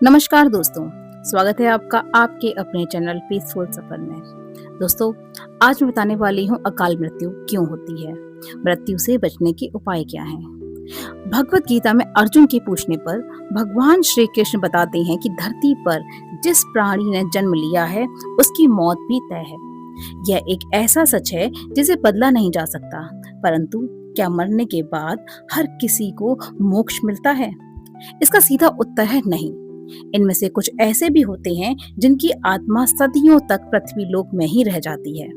नमस्कार दोस्तों, स्वागत है आपका आपके अपने चैनल पीसफुल सफर में। दोस्तों, आज मैं बताने वाली हूँ अकाल मृत्यु क्यों होती है, मृत्यु से बचने के उपाय क्या हैं। भगवत गीता में अर्जुन के पूछने पर भगवान श्री कृष्ण बताते हैं कि धरती पर जिस प्राणी ने जन्म लिया है उसकी मौत भी तय है। यह एक ऐसा सच है जिसे बदला नहीं जा सकता, परंतु क्या मरने के बाद हर किसी को मोक्ष मिलता है? इसका सीधा उत्तर है नहीं। इनमें से कुछ ऐसे भी होते हैं जिनकी आत्मा सदियों तक पृथ्वी लोक में ही रह जाती है।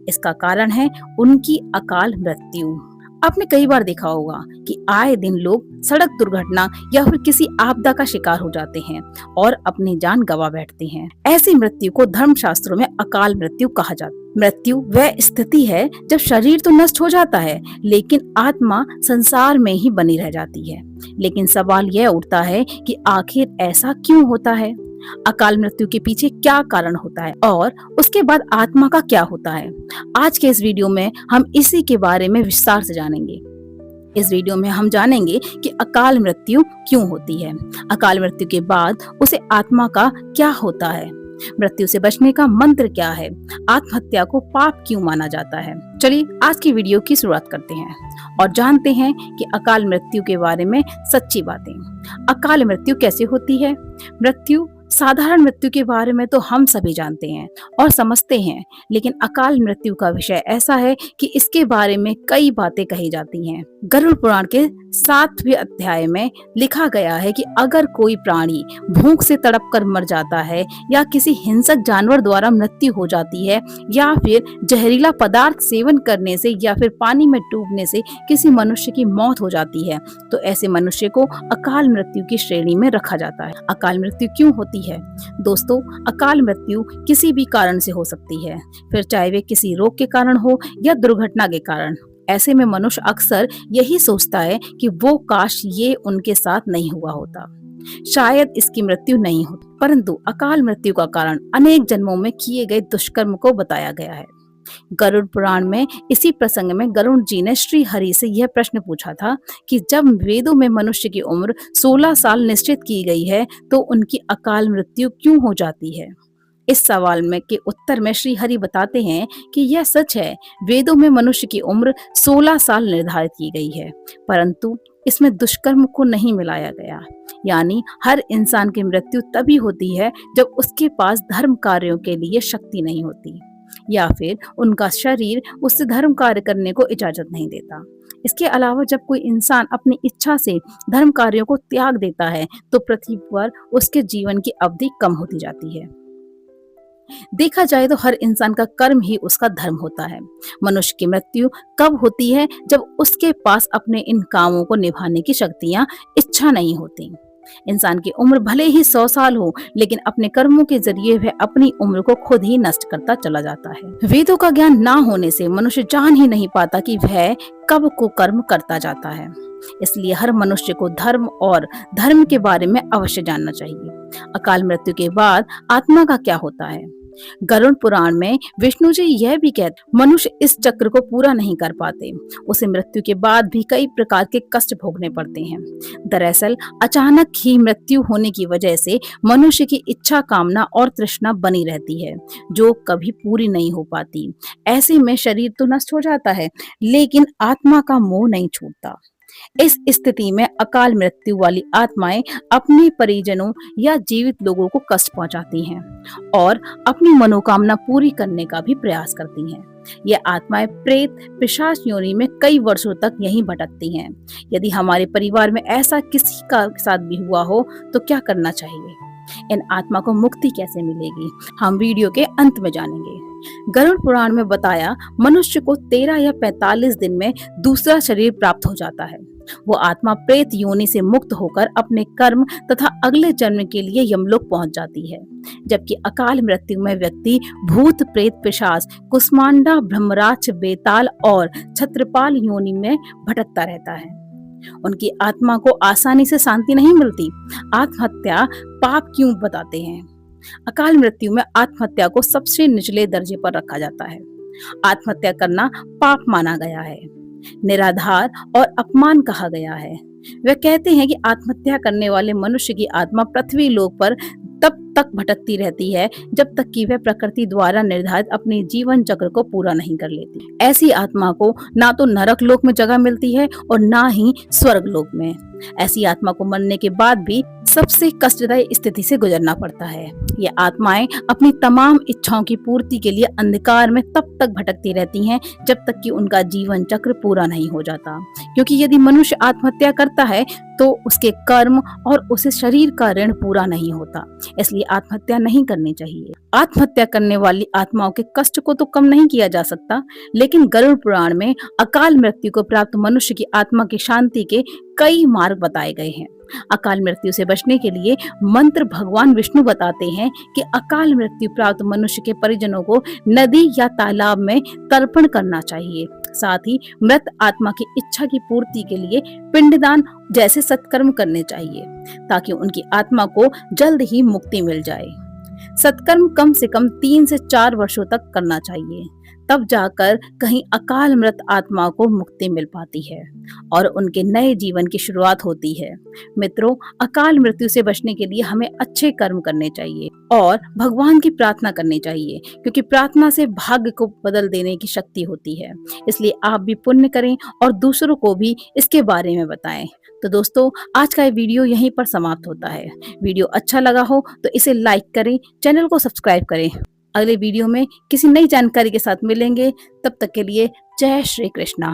इसका कारण है उनकी अकाल मृत्यु। आपने कई बार देखा होगा कि आए दिन लोग सड़क दुर्घटना या फिर किसी आपदा का शिकार हो जाते हैं और अपनी जान गंवा बैठते हैं। ऐसी मृत्यु को धर्मशास्त्रों में अकाल मृत्यु कहा जाता है। मृत्यु वह स्थिति है जब शरीर तो नष्ट हो जाता है लेकिन आत्मा संसार में ही बनी रह जाती है। लेकिन सवाल यह उठता है कि आखिर ऐसा क्यों होता है? अकाल मृत्यु के पीछे क्या कारण होता है और उसके बाद आत्मा का क्या होता है? आज के इस वीडियो में हम इसी के बारे में विस्तार से जानेंगे। इस वीडियो में हम जानेंगे कि अकाल मृत्यु क्यों होती है, अकाल मृत्यु के बाद उसे आत्मा का क्या होता है, मृत्यु से बचने का मंत्र क्या है, आत्महत्या को पाप क्यों माना जाता है। चलिए आज की वीडियो की शुरुआत करते हैं और जानते हैं कि अकाल मृत्यु के बारे में सच्ची बातें। अकाल मृत्यु कैसे होती है? मृत्यु साधारण मृत्यु के बारे में तो हम सभी जानते हैं और समझते हैं, लेकिन अकाल मृत्यु का विषय ऐसा है कि इसके बारे में कई बातें कही जाती हैं। गरुड़ पुराण के 7वें अध्याय में लिखा गया है कि अगर कोई प्राणी भूख से तड़प कर मर जाता है या किसी हिंसक जानवर द्वारा मृत्यु हो जाती है या फिर जहरीला पदार्थ सेवन करने से या फिर पानी में डूबने से किसी मनुष्य की मौत हो जाती है तो ऐसे मनुष्य को अकाल मृत्यु की श्रेणी में रखा जाता है। अकाल मृत्यु क्यों होती है? दोस्तों, अकाल मृत्यु किसी भी कारण से हो सकती है, फिर चाहे वे किसी रोग के कारण हो या दुर्घटना के कारण। ऐसे में मनुष्य अक्सर यही सोचता है कि वो काश ये उनके साथ नहीं हुआ होता, शायद इसकी मृत्यु नहीं होती। परंतु अकाल मृत्यु का कारण अनेक जन्मों में किए गए दुष्कर्म को बताया गया है। गरुड़ पुराण में इसी प्रसंग में गरुड़ जी ने श्री हरि से यह प्रश्न पूछा था कि जब वेदों में मनुष्य की उम्र 16 साल निश्चित की गई है तो उनकी अकाल मृत्यु क्यों हो जाती है? इस सवाल में के उत्तर में श्री हरि बताते हैं कि यह सच है, वेदों में मनुष्य की उम्र 16 साल निर्धारित की गई है, परंतु इसमें दुष्कर्म को नहीं मिलाया गया। यानी हर इंसान की मृत्यु तभी होती है जब उसके पास धर्म कार्यों के लिए शक्ति नहीं होती या फिर उनका शरीर उससे धर्म कार्य करने को इजाजत नहीं देता। इसके अलावा जब कोई इंसान अपनी इच्छा से धर्म कार्यों को त्याग देता है तो पृथ्वी पर उसके जीवन की अवधि कम होती जाती है। देखा जाए तो हर इंसान का कर्म ही उसका धर्म होता है। मनुष्य की मृत्यु कब होती है? जब उसके पास अपने इन कामों को निभाने की शक्तियां, इच्छा नहीं होती। इंसान की उम्र भले ही 100 साल हो, लेकिन अपने कर्मों के जरिए वह अपनी उम्र को खुद ही नष्ट करता चला जाता है। वेदों का ज्ञान ना होने से मनुष्य जान ही नहीं पाता कि वह कब को कर्म करता जाता है। इसलिए हर मनुष्य को धर्म और धर्म के बारे में अवश्य जानना चाहिए। अकाल मृत्यु के बाद आत्मा का क्या होता है? गरुड़ पुराण में विष्णु जी यह भी कहते, मनुष्य इस चक्र को पूरा नहीं कर पाते, उसे मृत्यु के बाद भी कई प्रकार के कष्ट भोगने पड़ते हैं। दरअसल अचानक ही मृत्यु होने की वजह से मनुष्य की इच्छा, कामना और तृष्णा बनी रहती है जो कभी पूरी नहीं हो पाती। ऐसे में शरीर तो नष्ट हो जाता है लेकिन आत्मा का मोह नहीं छूटता। इस स्थिति में अकाल मृत्यु वाली आत्माएं अपने परिजनों या जीवित लोगों को कष्ट पहुंचाती हैं और अपनी मनोकामना पूरी करने का भी प्रयास करती हैं। ये आत्माएं प्रेत पिशाच योनि में कई वर्षों तक यहीं भटकती हैं। यदि हमारे परिवार में ऐसा किसी का साथ भी हुआ हो तो क्या करना चाहिए? इन आत्मा को मुक्ति कैसे मिलेगी? हम वीडियो के अंत में जानेंगे। गरुड़ पुराण में बताया, मनुष्य को 13 या 45 दिन में दूसरा शरीर प्राप्त हो जाता है। वो आत्मा प्रेत योनि से मुक्त होकर अपने कर्म तथा अगले जन्म के लिए यमलोक पहुंच जाती है। जबकि अकाल मृत्यु में व्यक्ति भूत, प्रेत, पिशाच, कुष्मांडा, ब्रह्मराक्ष, बेताल और छत्रपाल योनि में भटकता रहता है। उनकी आत्मा को आसानी से शांति नहीं मिलती। आत्महत्या पाप क्यों बताते हैं? अकाल मृत्यु में आत्महत्या को सबसे निचले दर्जे पर रखा जाता है। आत्महत्या करना पाप माना गया है, निराधार और अपमान कहा गया है। वे कहते हैं कि आत्महत्या करने वाले मनुष्य की आत्मा पृथ्वी लोक पर तब तक भटकती रहती है जब तक कि वह प्रकृति द्वारा निर्धारित अपने जीवन चक्र को पूरा नहीं कर लेती। ऐसी आत्मा को ना तो नरक लोक में जगह मिलती है और ना ही स्वर्ग लोक में। ऐसी आत्मा को मरने के बाद भी सबसे कष्टदायी स्थिति से गुजरना पड़ता है। ये आत्माएं अपनी तमाम इच्छाओं की पूर्ति के लिए अंधकार में तब तक भटकती रहती हैं जब तक कि उनका जीवन चक्र पूरा नहीं हो जाता। क्योंकि यदि मनुष्य आत्महत्या करता है तो उसके कर्म और उसे शरीर का ऋण पूरा नहीं होता, इसलिए आत्महत्या नहीं करनी चाहिए। आत्महत्या करने वाली आत्माओं के कष्ट को तो कम नहीं किया जा सकता, लेकिन गरुड़ पुराण में अकाल मृत्यु को प्राप्त मनुष्य की आत्मा की शांति के कई मार्ग बताए गए हैं। अकाल मृत्यु से बचने के लिए मंत्र भगवान विष्णु बताते हैं कि अकाल मृत्यु प्राप्त मनुष्य के परिजनों को नदी या तालाब में तर्पण करना चाहिए। साथ ही मृत आत्मा की इच्छा की पूर्ति के लिए पिंडदान जैसे सत्कर्म करने चाहिए ताकि उनकी आत्मा को जल्द ही मुक्ति मिल जाए। सत्कर्म कम से कम 3 से 4 वर्षों तक करना चाहिए, तब जाकर कहीं अकाल मृत आत्मा को मुक्ति मिल पाती है और उनके नए जीवन की शुरुआत होती है। मित्रों, अकाल मृत्यु से बचने के लिए हमें अच्छे कर्म करने चाहिए और भगवान की प्रार्थना करनी चाहिए, क्योंकि प्रार्थना से भाग्य को बदल देने की शक्ति होती है। इसलिए आप भी पुण्य करें और दूसरों को भी इसके बारे में बताएं। तो दोस्तों, आज का ये वीडियो यहीं पर समाप्त होता है। वीडियो अच्छा लगा हो तो इसे लाइक करें, चैनल को सब्सक्राइब करें। अगले वीडियो में किसी नई जानकारी के साथ मिलेंगे। तब तक के लिए जय श्री कृष्णा।